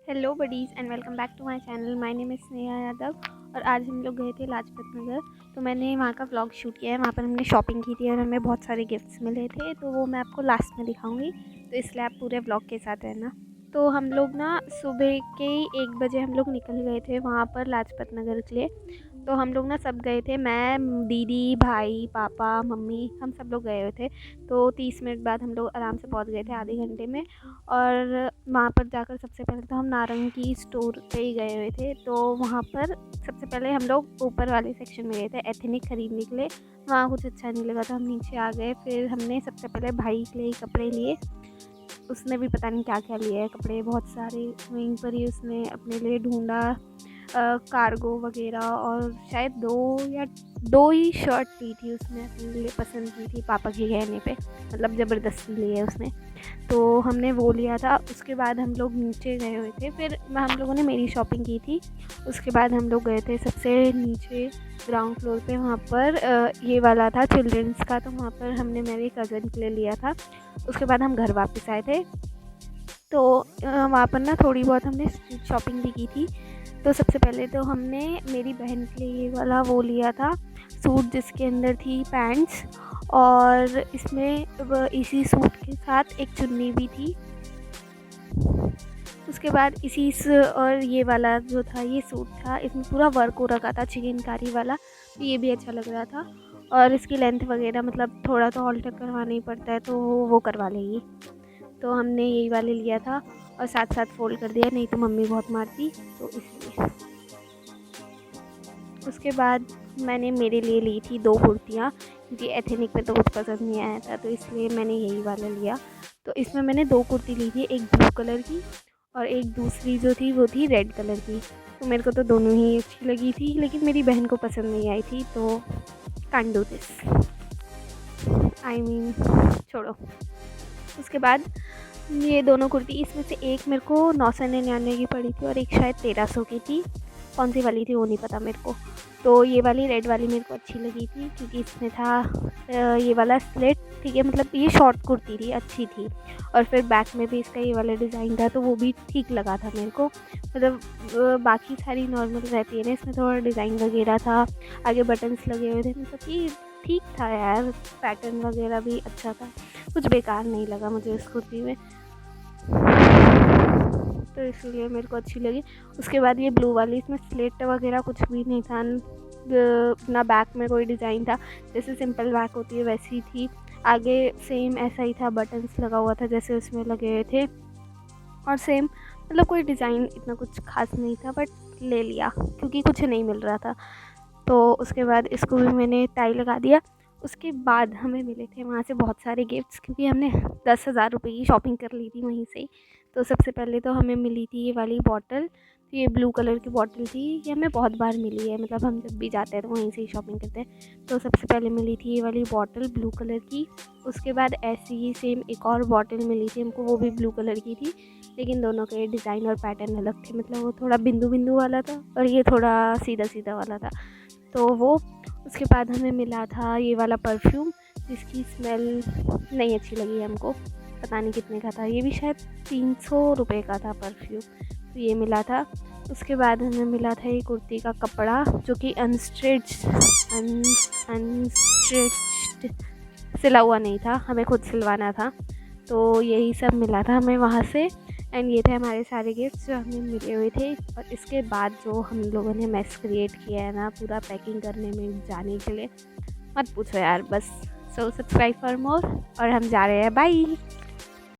Hello buddies and welcome back to my channel. My name is Sneha Yadav और आज हम लोग गए थे लाजपत नगर। तो मैंने वहाँ का व्लॉग शूट किया है। वहाँ पर हमने शॉपिंग की थी और हमें बहुत सारे गिफ्ट्स मिले थे, तो वो मैं आपको लास्ट में दिखाऊंगी, तो इसलिए आप पूरे व्लॉग के साथ रहना। तो हम लोग ना सुबह के 1 बजे हम लोग निकल गए थे वहाँ पर लाजपत नगर के लिए। तो हम लोग ना सब गए थे, मैं, दीदी, भाई, पापा, मम्मी, हम सब लोग गए हुए थे। तो 30 मिनट बाद हम लोग आराम से पहुँच गए थे, आधे घंटे में। और वहाँ पर जाकर सबसे पहले तो हम नारंगी स्टोर पे ही गए हुए थे। तो वहाँ पर सबसे पहले हम लोग ऊपर वाले सेक्शन में गए थे एथनिक ख़रीदने के लिए। वहाँ कुछ अच्छा नहीं लगा तो हम नीचे आ गए। फिर हमने सबसे पहले भाई के लिए कपड़े लिए। उसने भी पता नहीं क्या क्या लिया है, कपड़े बहुत सारे वहीं पर ही उसने अपने लिए ढूंढा। कार्गो वगैरह और शायद दो ही शर्ट ली थी उसने, अपने लिए पसंद की थी पापा के कहने पे, मतलब ज़बरदस्ती ली है उसने। तो हमने वो लिया था। उसके बाद हम लोग नीचे गए हुए थे, फिर हम लोगों ने मेरी शॉपिंग की थी। उसके बाद हम लोग गए थे सबसे नीचे ग्राउंड फ्लोर पे। वहाँ पर ये वाला था चिल्ड्रंस का, तो वहाँ पर हमने मेरे कज़न के लिए लिया था। उसके बाद हम घर वापस आए थे। तो वहाँ पर ना थोड़ी बहुत हमने स्ट्रीट शॉपिंग भी की थी। तो सबसे पहले तो हमने मेरी बहन के लिए ये वाला वो लिया था सूट, जिसके अंदर थी पैंट्स और इसमें इसी सूट के साथ एक चुन्नी भी थी। उसके बाद और ये वाला जो था, ये सूट था, इसमें पूरा वर्क हो रखा था चिकनकारी वाला, तो ये भी अच्छा लग रहा था। और इसकी लेंथ वगैरह मतलब थोड़ा तो ऑल्टर करवाना ही पड़ता है, तो वो करवा लेगी। तो हमने यही वाले लिया था और साथ साथ फ़ोल्ड कर दिया, नहीं तो मम्मी बहुत मारती, तो इसलिए। उसके बाद मैंने मेरे लिए ली थी 2 कुर्तियाँ, क्योंकि एथनिक में तो कुछ पसंद नहीं आया था, तो इसलिए मैंने यही वाला लिया। तो इसमें मैंने 2 कुर्ती ली थी, एक ब्लू कलर की और एक दूसरी जो थी वो थी रेड कलर की। तो मेरे को तो दोनों ही अच्छी लगी थी, लेकिन मेरी बहन को पसंद नहीं आई थी, तो can't do this, I mean छोड़ो। उसके बाद ये दोनों कुर्ती, इसमें से एक मेरे को 999 की पड़ी थी और एक शायद 1300 की थी। कौन सी वाली थी वो नहीं पता मेरे को। तो ये वाली रेड वाली मेरे को अच्छी लगी थी, क्योंकि इसमें था ये वाला स्लिट, ठीक है, मतलब ये शॉर्ट कुर्ती थी, अच्छी थी। और फिर बैक में भी इसका ये वाला डिज़ाइन था, तो वो भी ठीक लगा था मेरे को। मतलब बाकी सारी नॉर्मल रहती है ना, इसमें थोड़ा डिज़ाइन वगैरह था, आगे बटन्स लगे हुए थे, मतलब कि ठीक था यार, पैटर्न वगैरह भी अच्छा था, कुछ बेकार नहीं लगा मुझे इस कुर्ती में, तो इसलिए मेरे को अच्छी लगी। उसके बाद ये ब्लू वाली, इसमें स्लेट वगैरह कुछ भी नहीं था, ना बैक में कोई डिज़ाइन था, जैसे सिंपल बैक होती है वैसी थी। आगे सेम ऐसा ही था, बटन्स लगा हुआ था जैसे उसमें लगे हुए थे, और सेम मतलब कोई डिज़ाइन इतना कुछ खास नहीं था, बट ले लिया क्योंकि कुछ नहीं मिल रहा था। तो उसके बाद इसको भी मैंने टाई लगा दिया। उसके बाद हमें मिले थे वहाँ से बहुत सारे गिफ्ट्स, क्योंकि हमने 10,000 रुपये की शॉपिंग कर ली थी वहीं से ही। तो सबसे पहले तो हमें मिली थी ये वाली बॉटल, तो ये ब्लू कलर की बॉटल थी, ये हमें बहुत बार मिली है, मतलब हम जब भी जाते हैं तो वहीं से ही शॉपिंग करते हैं। तो सबसे पहले मिली थी ये वाली बॉटल ब्लू कलर की। उसके बाद ऐसी ही सेम एक और बॉटल मिली थी हमको, वो भी ब्लू कलर की थी, लेकिन दोनों के डिज़ाइन और पैटर्न अलग थे, मतलब वो थोड़ा बिंदु बिंदु वाला था और ये थोड़ा सीधा सीधा वाला था, तो वो। उसके बाद हमें मिला था ये वाला परफ्यूम, जिसकी स्मेल नहीं अच्छी लगी हमको, पता नहीं कितने का था, ये भी शायद 300 रुपये का था परफ्यूम, तो ये मिला था। उसके बाद हमें मिला था ये कुर्ती का कपड़ा, जो कि अनस्ट्रिच्ड सिला हुआ नहीं था, हमें खुद सिलवाना था, तो यही सब मिला था हमें वहाँ से। एंड ये थे हमारे सारे गिफ्ट्स जो हमें मिले हुए थे। और इसके बाद जो हम लोगों ने मेस क्रिएट किया है ना पूरा पैकिंग करने में जाने के लिए, मत पूछो यार बस। सो सब्सक्राइब फॉर मोर, और हम जा रहे हैं, बाय।